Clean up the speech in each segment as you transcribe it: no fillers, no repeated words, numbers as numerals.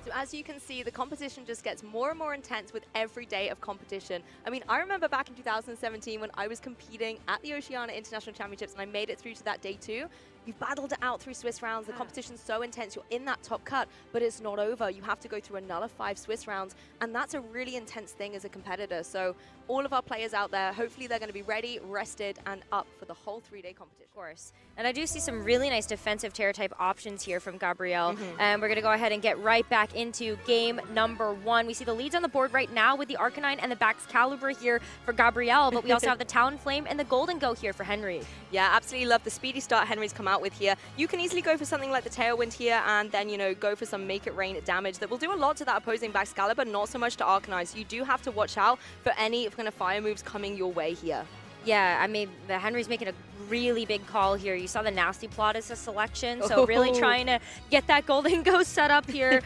So as you can see, the competition just gets more and more intense with every day of competition. I mean, I remember back in 2017 when I was competing at the Oceania International Championships and I made it through to that day 2. You've battled it out through Swiss rounds. The competition's so intense. You're in that top cut, but it's not over. You have to go through another 5 Swiss rounds, and that's a really intense thing as a competitor. So all of our players out there, hopefully they're going to be ready, rested, and up for the whole 3-day competition. Of course. And I do see some really nice defensive Terra type options here from Gabrielle. And we're going to go ahead and get right back into game number 1. We see the leads on the board right now with the Arcanine and the Baxcalibur here for Gabrielle, but we also have the Talonflame and the Golden Go here for Henry. Yeah, absolutely love the speedy start Henry's come out with here. You can easily go for something like the Tailwind here and then, you know, go for some Make It Rain damage that will do a lot to that opposing Baxcalibur, not so much to Arcanine. So you do have to watch out for any kind of fire moves coming your way here. Yeah, I mean, the Henry's making a really big call here. You saw the Nasty Plot as a selection, so really trying to get that Golden Ghost set up here.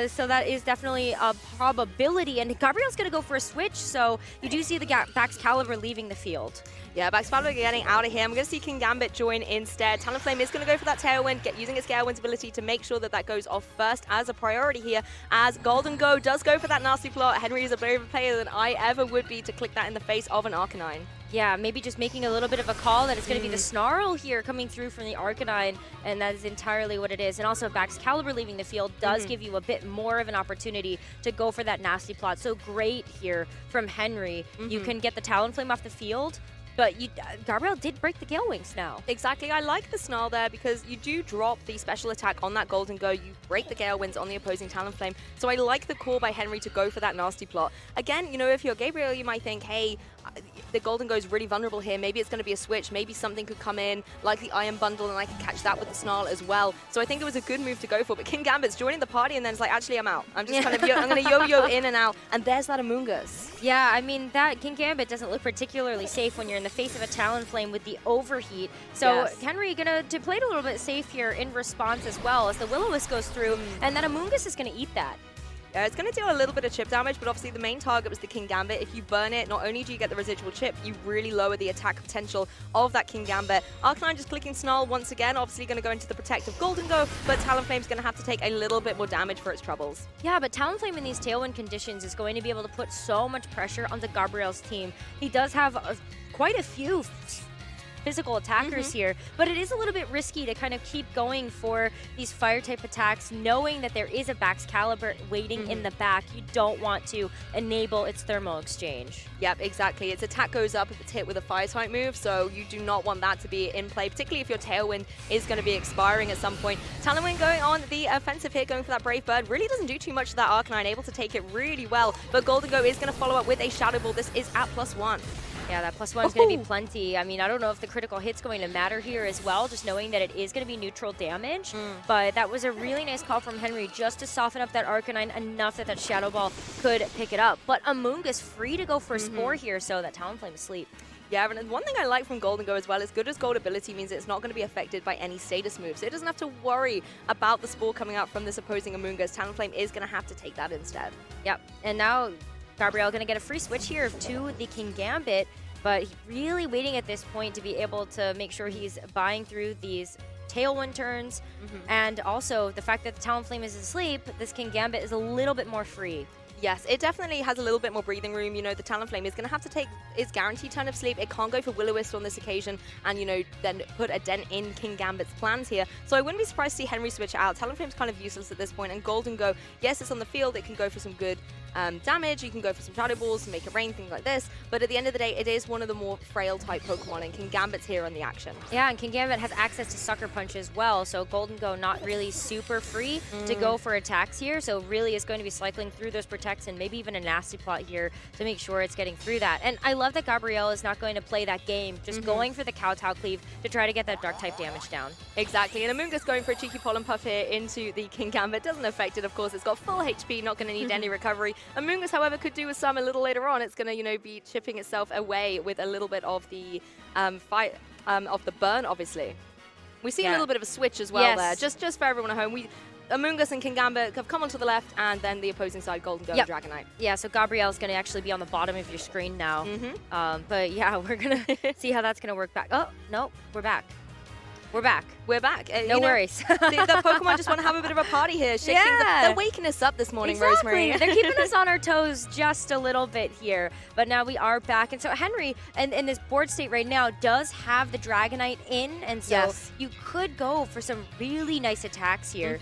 So that is definitely a probability. And Gabrielle's going to go for a switch, so you do see the Baxcalibur leaving the field. Yeah, Baxcalibur getting out of here. I'm going to see King Gambit join instead. Talonflame is going to go for that Tailwind, using its Gale Wind's ability to make sure that that goes off first as a priority here. As Golden Go does go for that Nasty Plot, Henry is a braver player than I ever would be to click that in the face of an Arcanine. Yeah, maybe just making a little bit of a call that it's going to be the Snarl here coming through from the Arcanine, and that is entirely what it is. And also Baxcalibur leaving the field does give you a bit more of an opportunity to go for that Nasty Plot. So great here from Henry. You can get the Talonflame off the field, but Gabrielle did break the Gale Wings now. Exactly. I like the Snarl there because you do drop the special attack on that Golden Go. You break the Gale Winds on the opposing Talonflame. So I like the call by Henry to go for that Nasty Plot. Again, you know, if you're Gabriel, you might think, hey, the Golden Go is really vulnerable here. Maybe it's going to be a switch. Maybe something could come in, like the Iron Bundle, and I could catch that with the Snarl as well. So I think it was a good move to go for. But King Gambit's joining the party, and then it's like, actually, I'm out. I'm just kind of, I'm going to yo-yo in and out. And there's that Amoonguss. Yeah, I mean, that King Gambit doesn't look particularly safe when you're in the face of a Talonflame with the overheat. So Henry going to play it a little bit safe here in response as well as the Will-O-Wisp goes through, and then Amoonguss is going to eat that. Yeah, it's going to deal a little bit of chip damage, but obviously the main target was the King Gambit. If you burn it, not only do you get the residual chip, you really lower the attack potential of that King Gambit. Arcanine just clicking Snarl once again, obviously going to go into the protective Golden Go, but Talonflame's going to have to take a little bit more damage for its troubles. Yeah, but Talonflame in these Tailwind conditions is going to be able to put so much pressure onto Gabrielle's team. He does have quite a few physical attackers here, but it is a little bit risky to kind of keep going for these fire type attacks, knowing that there is a Baxcalibur waiting in the back. You don't want to enable its thermal exchange. Yep, exactly. Its attack goes up if it's hit with a fire type move, so you do not want that to be in play, particularly if your Tailwind is going to be expiring at some point. Talonwind going on the offensive here, going for that Brave Bird. Really doesn't do too much to that Arcanine, able to take it really well, but Golden Go is going to follow up with a Shadow Ball. This is at +1. Yeah, that +1 is going to be plenty. I mean, I don't know if the critical hit's going to matter here as well, just knowing that it is going to be neutral damage. But that was a really nice call from Henry just to soften up that Arcanine enough that that Shadow Ball could pick it up. But Amoonguss free to go for a Spore here, so that Talonflame is asleep. Yeah, and one thing I like from Golden Go as well is good as Gold ability means it's not going to be affected by any status moves. So it doesn't have to worry about the Spore coming out from this opposing Amoonguss. Talonflame is going to have to take that instead. Yep, and now Gabrielle going to get a free switch here to the King Gambit, but really waiting at this point to be able to make sure he's buying through these Tailwind turns, and also the fact that the Talonflame is asleep, this King Gambit is a little bit more free. Yes, it definitely has a little bit more breathing room. You know, the Talonflame is going to have to take its guaranteed turn of sleep. It can't go for Will-O-Wisp on this occasion and, you know, then put a dent in King Gambit's plans here. So I wouldn't be surprised to see Henry switch out. Talonflame's kind of useless at this point, and Golden Go, yes, it's on the field. It can go for some good damage. You can go for some Shadow Balls to make it rain, things like this. But at the end of the day, it is one of the more frail type Pokemon, and King Gambit's here on the action. Yeah, and King Gambit has access to Sucker Punch as well, so Golden Go not really super free to go for attacks here, so really is going to be cycling through those protects and maybe even a Nasty Plot here to make sure it's getting through that. And I love that Gabrielle is not going to play that game, just going for the Kowtow Cleave to try to get that Dark type damage down. Exactly, and Amoonguss going for a cheeky Pollen Puff here into the King Gambit. Doesn't affect it, of course. It's got full HP, not going to need any recovery. Amoonguss, however, could do with some a little later on. It's going to, you know, be chipping itself away with a little bit of the fight of the burn, obviously. We see a little bit of a switch as well there, just for everyone at home. Amoonguss and King Gambit have come onto the left, and then the opposing side, Golden Go and Dragonite. Yeah, so Gabrielle's going to actually be on the bottom of your screen now. But yeah, we're going to see how that's going to work back. Oh, no, we're back. We're back. We're back. No worries. The Pokemon just want to have a bit of a party here. Shake things up. They're waking us up this morning, Rosemary. They're keeping us on our toes just a little bit here. But now we are back. And so Henry, in this board state right now, does have the Dragonite in. And so you could go for some really nice attacks here.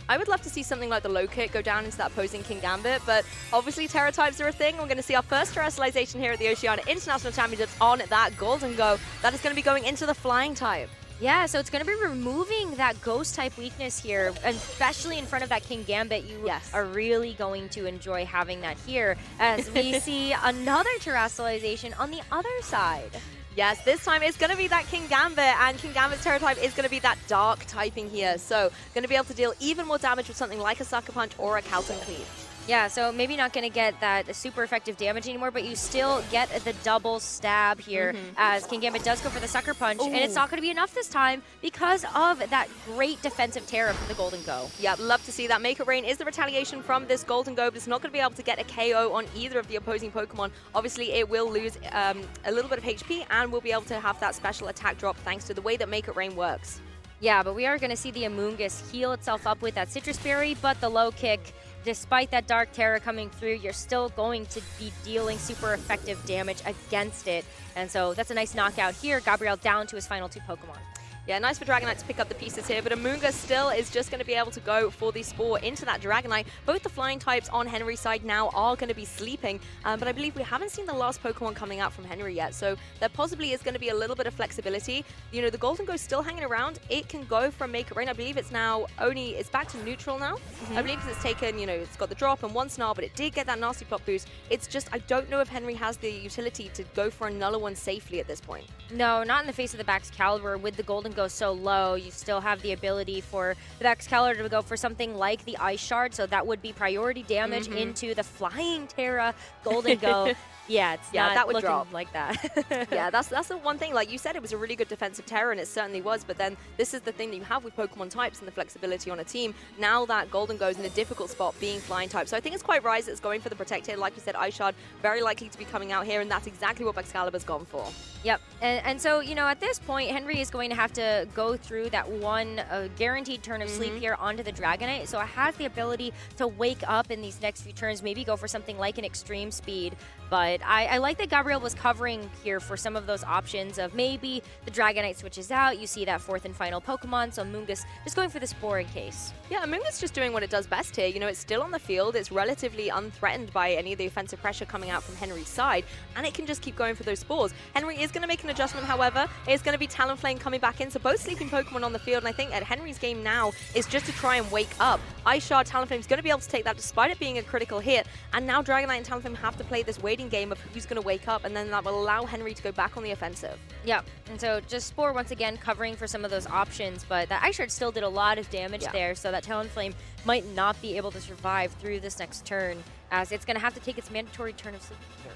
I would love to see something like the low kick go down into that opposing King Gambit, but obviously Terra types are a thing. We're going to see our first terrestrialization here at the Oceania International Championships on that Golden Go. That is going to be going into the flying type. Yeah, so it's going to be removing that ghost type weakness here, especially in front of that King Gambit. You are really going to enjoy having that here as we see another terrestrialization on the other side. Yes, this time it's going to be that King Gambit, and King Gambit's Terra type is going to be that dark typing here. So going to be able to deal even more damage with something like a Sucker Punch or a Calton Cleave. Yeah, so maybe not going to get that super effective damage anymore, but you still get the double stab here as King Gambit does go for the Sucker Punch, and it's not going to be enough this time because of that great defensive Terra from the Golden Go. Yeah, love to see that. Make It Rain is the retaliation from this Golden Go, but it's not going to be able to get a KO on either of the opposing Pokemon. Obviously, it will lose a little bit of HP, and we'll be able to have that special attack drop thanks to the way that Make It Rain works. Yeah, but we are going to see the Amoonguss heal itself up with that Citrus Berry, but the low kick, despite that Dark Terra coming through, you're still going to be dealing super effective damage against it. And so that's a nice knockout here. Gabriel down to his final 2 Pokemon. Yeah, nice for Dragonite to pick up the pieces here, but Amoonguss still is just going to be able to go for the Spore into that Dragonite. Both the flying types on Henry's side now are going to be sleeping, but I believe we haven't seen the last Pokemon coming out from Henry yet, so there possibly is going to be a little bit of flexibility. You know, the Golden Ghost still hanging around. It can go from Make It Rain. I believe it's now it's back to neutral now. I believe it's taken, you know, it's got the drop and 1 Snarl, but it did get that nasty plot boost. It's just, I don't know if Henry has the utility to go for another one safely at this point. No, not in the face of the Baxcalibur. With the Golden Ghost so low, you still have the ability for the Baxcalibur to go for something like the Ice Shard, so that would be priority damage into the Flying Terra Golden Go. Yeah, it's not that would looking drop like that. Yeah, that's the one thing. Like you said, it was a really good defensive Terra, and it certainly was. But then this is the thing that you have with Pokemon types and the flexibility on a team. Now that Golden goes in a difficult spot being flying type. So I think it's quite right that it's going for the Protect here. Like you said, Ice Shard, very likely to be coming out here, and that's exactly what Excalibur's gone for. Yep. And so, you know, at this point, Henry is going to have to go through that one guaranteed turn of sleep here onto the Dragonite. So it has the ability to wake up in these next few turns, maybe go for something like an Extreme Speed. But I like that Gabriel was covering here for some of those options of maybe the Dragonite switches out. You see that 4th and final Pokemon, so Amoonguss just going for the Spore in case. Yeah, Amoonguss just doing what it does best here. You know, it's still on the field. It's relatively unthreatened by any of the offensive pressure coming out from Henry's side, and it can just keep going for those Spores. Henry is going to make an adjustment, however. It's going to be Talonflame coming back in, so both sleeping Pokemon on the field, and I think at Henry's game now is just to try and wake up. Ice Shard, Talonflame is going to be able to take that despite it being a critical hit, and now Dragonite and Talonflame have to play this waiting game of who's going to wake up, and then that will allow Henry to go back on the offensive. Yeah, and so just Spore once again covering for some of those options, but that Ice Shard still did a lot of damage there, so that Talonflame might not be able to survive through this next turn, as it's going to have to take its mandatory turn of sleep here.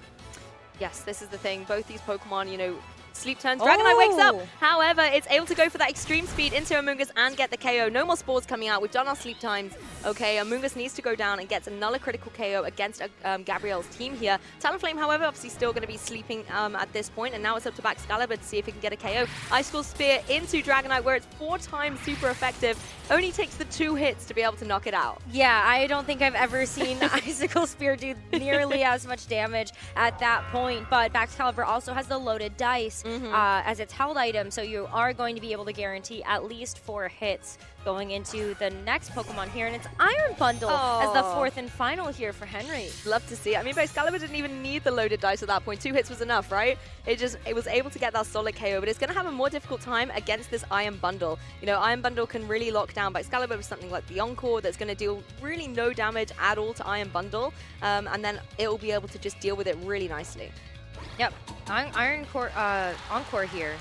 Yes, this is the thing. Both these Pokemon, you know, sleep turns. Dragonite wakes up. However, it's able to go for that Extreme Speed into Amoonguss and get the KO. No more Spores coming out. We've done our sleep times. Okay, Amoonguss needs to go down and gets another critical KO against Gabriel's team here. Talonflame, however, obviously still going to be sleeping at this point, and now it's up to Excalibur to see if he can get a KO. Icicle Spear into Dragonite, where it's 4 times super effective. Only takes the 2 hits to be able to knock it out. Yeah, I don't think I've ever seen Icicle Spear do nearly as much damage at that point, but Excalibur also has the loaded dice as its held item, so you are going to be able to guarantee at least 4 hits going into the next Pokemon here, and it's Iron Bundle as the 4th and final here for Henry. Love to see it. I mean, Excalibur didn't even need the loaded dice at that point. 2 hits was enough, right? It was able to get that solid KO, but it's going to have a more difficult time against this Iron Bundle. You know, Iron Bundle can really lock down Excalibur with something like the Encore that's going to deal really no damage at all to Iron Bundle, and then it will be able to just deal with it really nicely. Yep, Encore here.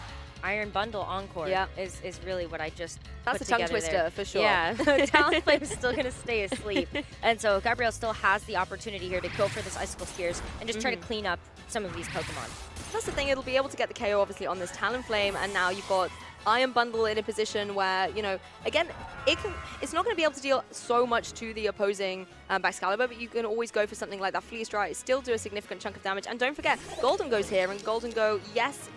Iron Bundle Encore is really what I just That's a tongue twister there. for sure. Yeah, Talonflame is still going to stay asleep. And so Gabriel still has the opportunity here to go for this Icicle Spears and just try to clean up some of these Pokemon. That's the thing, it'll be able to get the KO obviously on this Talonflame, and now you've got Iron Bundle in a position where, you know, again, it's not going to be able to deal so much to the opposing Excalibur, but you can always go for something like that Fleece Strike, still do a significant chunk of damage. And don't forget, Golden Go's here, and Golden Go, yes,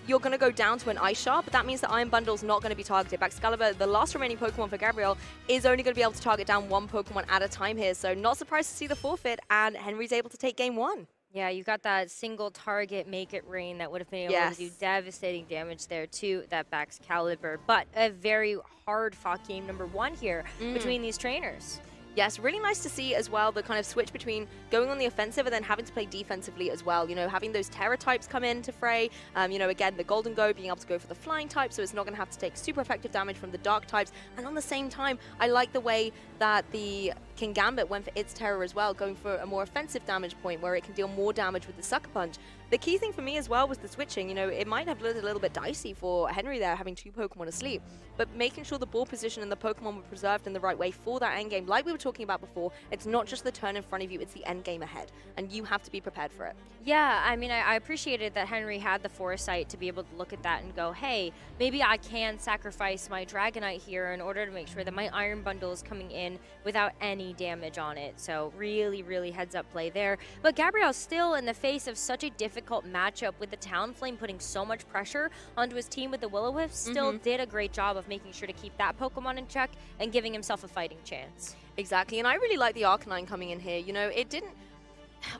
you're going to go down to an Ice Shard, but that means that Iron Bundle's not going to be targeted. Excalibur, the last remaining Pokemon for Gabrielle, is only going to be able to target down one Pokemon at a time here. So not surprised to see the forfeit, and Henry's able to take game 1. Yeah, you got that single target make it rain that would have been able to do devastating damage there to that Excalibur. But a very hard fought game number 1 here between these trainers. Yes, really nice to see as well the kind of switch between going on the offensive and then having to play defensively as well. You know, having those Terra types come into fray. You know, again, the Golden Go being able to go for the flying type, so it's not going to have to take super effective damage from the dark types. And on the same time, I like the way that the King Gambit went for its Terror as well, going for a more offensive damage point where it can deal more damage with the Sucker Punch. The key thing for me as well was the switching. You know, it might have looked a little bit dicey for Henry there, having 2 Pokemon asleep, but making sure the ball position and the Pokemon were preserved in the right way for that end game. Like we were talking about before, it's not just the turn in front of you, it's the end game ahead, and you have to be prepared for it. Yeah, I mean, I appreciated that Henry had the foresight to be able to look at that and go, hey, maybe I can sacrifice my Dragonite here in order to make sure that my Iron Bundle is coming in without any damage on it. So really, really heads up play there. But Gabrielle's still in the face of such a difficult matchup with the Talonflame putting so much pressure onto his team with the Will-O-Wisp, still did a great job of making sure to keep that Pokemon in check and giving himself a fighting chance. Exactly, and I really like the Arcanine coming in here. You know, it didn't...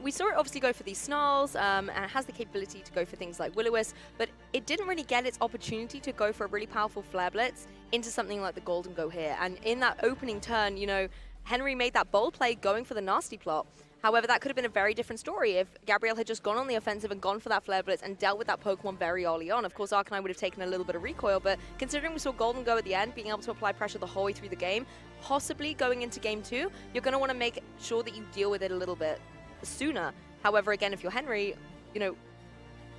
We saw it obviously go for these Snarls, and it has the capability to go for things like Will-O-Wisp, but it didn't really get its opportunity to go for a really powerful Flare Blitz into something like the Golden Go here. And in that opening turn, you know, Henry made that bold play going for the Nasty Plot. However, that could have been a very different story if Gabrielle had just gone on the offensive and gone for that Flare Blitz and dealt with that Pokemon very early on. Of course, Arcanine would have taken a little bit of recoil, but considering we saw Golden Go at the end, being able to apply pressure the whole way through the game, possibly going into game 2, you're going to want to make sure that you deal with it a little bit sooner. However, again, if you're Henry, you know,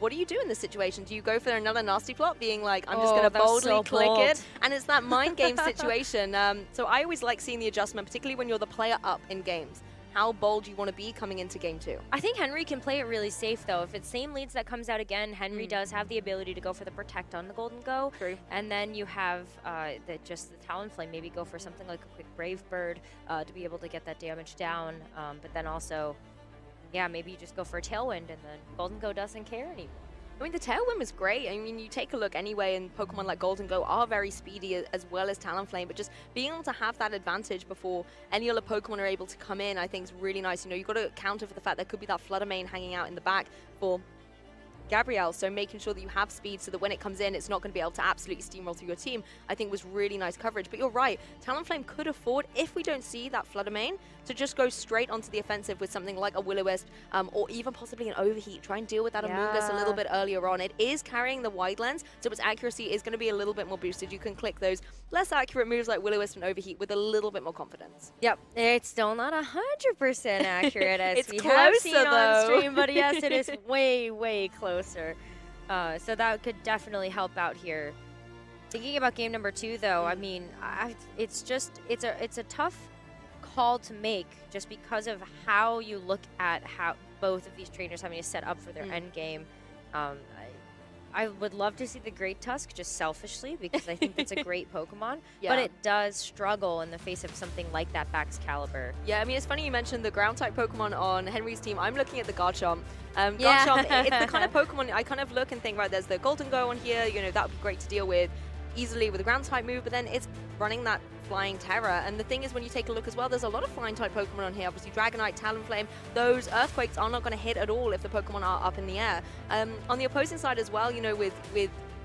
what do you do in this situation? Do you go for another Nasty Plot, being like, I'm just going to boldly click it? And it's that mind game situation. So I always like seeing the adjustment, particularly when you're the player up in games. How bold you want to be coming into game 2. I think Henry can play it really safe, though. If it's same leads that comes out again, Henry does have the ability to go for the Protect on the Golden Go. True. And then you have just the Talonflame, maybe go for something like a quick Brave Bird to be able to get that damage down. But then also, yeah, maybe you just go for a Tailwind, and then Golden Go doesn't care anymore. I mean, the Tailwind was great. I mean, you take a look anyway, and Pokemon like Golden Go are very speedy as well as Talonflame, but just being able to have that advantage before any other Pokemon are able to come in, I think is really nice. You know, you've got to counter for the fact there could be that Flutter Mane hanging out in the back for Gabrielle, so making sure that you have speed so that when it comes in, it's not going to be able to absolutely steamroll through your team, I think was really nice coverage. But you're right, Talonflame could afford, if we don't see that Flutter Mane, to just go straight onto the offensive with something like a Will-O-Wisp, or even possibly an Overheat. Try and deal with that Amoonguss a little bit earlier on. It is carrying the Wide Lens, so its accuracy is going to be a little bit more boosted. You can click those less accurate moves like Will-O-Wisp and Overheat with a little bit more confidence. Yep, it's still not 100% accurate as it's we closer, have seen though. on stream, but yes, it is way, way closer. So that could definitely help out here. Thinking about game number 2, though, I mean, it's a tough call to make just because of how you look at how both of these trainers having to set up for their end game. I would love to see the Great Tusk just selfishly because I think that's a great Pokemon, but it does struggle in the face of something like that Excalibur. Yeah, I mean, it's funny you mentioned the Ground-type Pokemon on Henry's team. I'm looking at the Garchomp. Garchomp, it's the kind of Pokemon I kind of look and think, right, there's the Golden Go on here, you know, that would be great to deal with easily with a Ground-type move, but then it's running that Flying Terror. And the thing is, when you take a look as well, there's a lot of Flying-type Pokemon on here. Obviously, Dragonite, Talonflame, those Earthquakes are not going to hit at all if the Pokemon are up in the air. On the opposing side as well, you know, with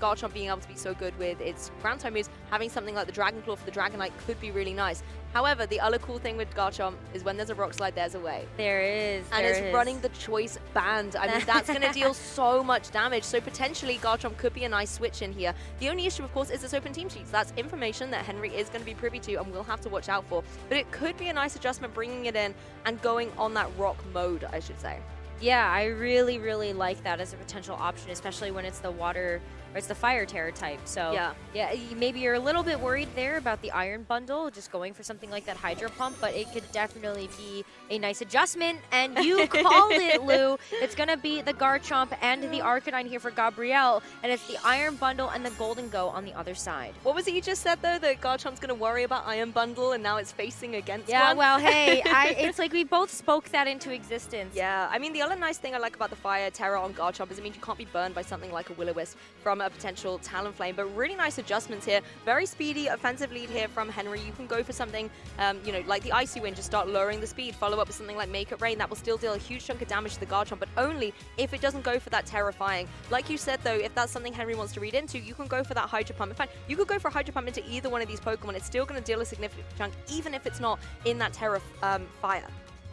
Garchomp being able to be so good with its Ground-type moves, having something like the Dragon Claw for the Dragonite could be really nice. However, the other cool thing with Garchomp is when there's a Rock Slide, there's a way. There is. And it's running the Choice Band. I mean, that's going to deal so much damage. So potentially, Garchomp could be a nice switch in here. The only issue, of course, is its open team sheets. That's information that Henry is going to be privy to and will have to watch out for. But it could be a nice adjustment, bringing it in and going on that rock mode, I should say. Yeah, I really, really like that as a potential option, especially when it's the water or it's the Fire Terror type. So yeah, maybe you're a little bit worried there about the Iron Bundle, just going for something like that Hydro Pump, but it could definitely be a nice adjustment. And you called it, Lou. It's going to be the Garchomp and the Arcanine here for Gabrielle, and it's the Iron Bundle and the Golden Go on the other side. What was it you just said, though, that Garchomp's going to worry about Iron Bundle, and now it's facing against Yeah, one? well, hey, it's like we both spoke that into existence. Yeah, I mean, the other nice thing I like about the Fire Terror on Garchomp is it means you can't be burned by something like a Will-O-Wisp from a potential Talonflame, but really nice adjustments here. Very speedy offensive lead here from Henry. You can go for something, you know, like the Icy Wind, just start lowering the speed, follow up with something like Make It Rain. That will still deal a huge chunk of damage to the Garchomp, but only if it doesn't go for that Terrifying. Like you said, though, if that's something Henry wants to read into, you can go for that Hydro Pump. In fact, you could go for a Hydro Pump into either one of these Pokemon. It's still going to deal a significant chunk, even if it's not in that Fire.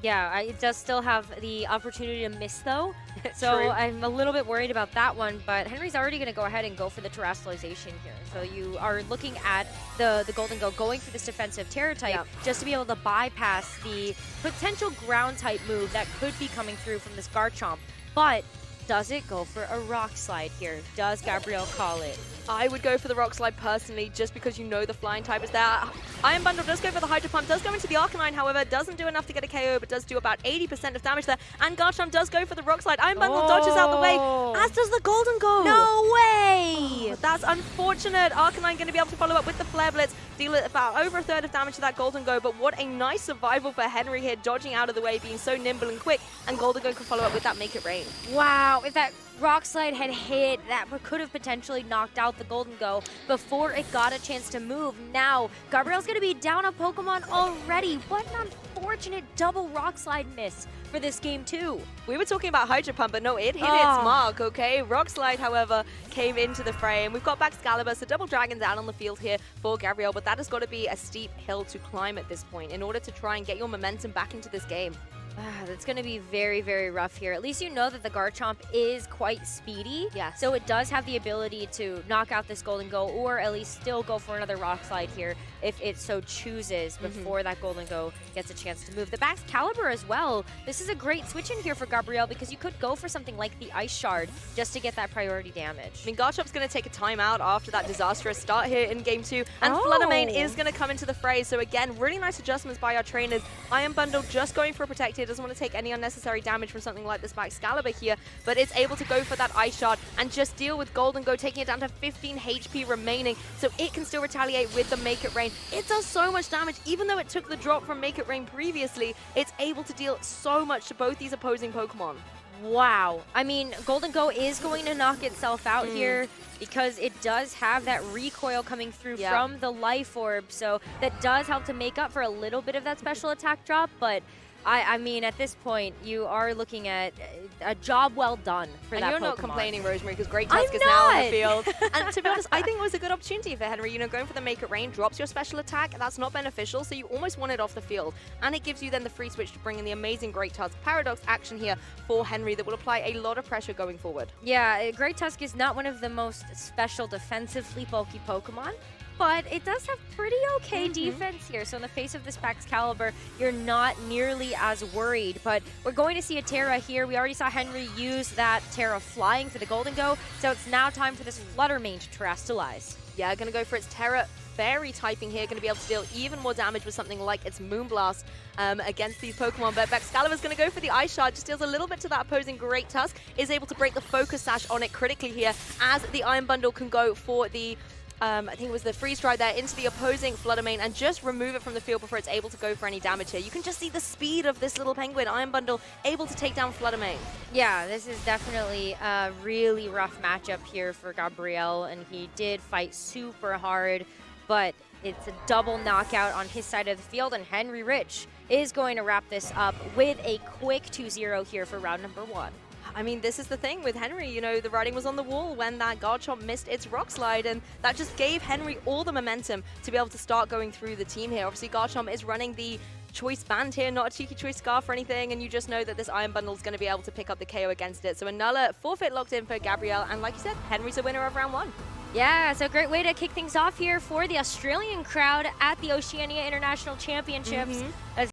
Yeah, it does still have the opportunity to miss, though. So True. I'm a little bit worried about that one, but Henry's already going to go ahead and go for the Terastallization here. So you are looking at the Golden Go going for this defensive Terror type just to be able to bypass the potential ground type move that could be coming through from this Garchomp. But does it go for a Rock Slide here? Does Gabrielle call it? I would go for the Rock Slide personally, just because you know the Flying type is there. Iron Bundle does go for the Hydro Pump, does go into the Arcanine, however, doesn't do enough to get a KO, but does do about 80% of damage there. And Garchomp does go for the Rock Slide. Iron Bundle dodges out the way, as does the Golden Go. No way! That's unfortunate. Arcanine going to be able to follow up with the Flare Blitz, deal about over a third of damage to that Golden Go, but what a nice survival for Henry here, dodging out of the way, being so nimble and quick, and Golden Go can follow up with that Make It Rain. Wow, if that Rock Slide had hit, that could have potentially knocked out the Golden Go before it got a chance to move. Now, Gabrielle's going to be down a Pokemon already. What an unfortunate double Rock Slide miss for this game, too. We were talking about Hydro Pump, but no, it hit its mark, okay? Rock Slide, however, came into the frame. We've got back Excalibur, so double Dragons out on the field here for Gabrielle, but that has got to be a steep hill to climb at this point in order to try and get your momentum back into this game. That's going to be very, very rough here. At least you know that the Garchomp is quite speedy. Yes. So it does have the ability to knock out this Golden Go, or at least still go for another Rock Slide here if it so chooses before that Golden Go gets a chance to move. The Excalibur as well. This is a great switch in here for Gabrielle because you could go for something like the Ice Shard just to get that priority damage. I mean, Garchomp's going to take a timeout after that disastrous start here in Game 2, and Fluttermane is going to come into the fray. So again, really nice adjustments by our trainers. Iron Bundle just going for a Protected, doesn't want to take any unnecessary damage from something like this by Excalibur here, but it's able to go for that Ice Shard and just deal with Golden Go, taking it down to 15 HP remaining, so it can still retaliate with the Make It Rain. It does so much damage, even though it took the drop from Make It Rain previously, it's able to deal so much to both these opposing Pokemon. Wow. I mean, Golden Go is going to knock itself out here because it does have that recoil coming through from the Life Orb, so that does help to make up for a little bit of that special attack drop, but I mean, at this point, you are looking at a job well done for that Pokemon. And you're not complaining, Rosemary, because Great Tusk is now on the field. And to be honest, I think it was a good opportunity for Henry. You know, going for the Make It Rain drops your special attack. That's not beneficial, so you almost want it off the field. And it gives you then the free switch to bring in the amazing Great Tusk Paradox action here for Henry that will apply a lot of pressure going forward. Yeah, Great Tusk is not one of the most special defensively bulky Pokemon, but it does have pretty okay defense here. So in the face of this Excalibur, you're not nearly as worried. But we're going to see a Terra here. We already saw Henry use that Terra Flying for the Golden Go. So it's now time for this Fluttermane to Terastallize. Yeah, going to go for its Terra Fairy typing here, going to be able to deal even more damage with something like its Moonblast against these Pokemon. But Excalibur's going to go for the Ice Shard, just deals a little bit to that opposing Great Tusk, is able to break the Focus Sash on it critically here, as the Iron Bundle can go for the I think it was the Freeze Dry there into the opposing Fluttermane and just remove it from the field before it's able to go for any damage here. You can just see the speed of this little penguin. Iron Bundle able to take down Fluttermane. Yeah, this is definitely a really rough matchup here for Gabrielle, and he did fight super hard, but it's a double knockout on his side of the field, and Henry Rich is going to wrap this up with a quick 2-0 here for round number 1. I mean, this is the thing with Henry, you know, the writing was on the wall when that Garchomp missed its Rock Slide, and that just gave Henry all the momentum to be able to start going through the team here. Obviously, Garchomp is running the Choice Band here, not a cheeky Choice Scarf or anything, and you just know that this Iron Bundle is going to be able to pick up the KO against it. So another forfeit locked in for Gabrielle, and like you said, Henry's a winner of round 1. Yeah, so a great way to kick things off here for the Australian crowd at the Oceania International Championships. As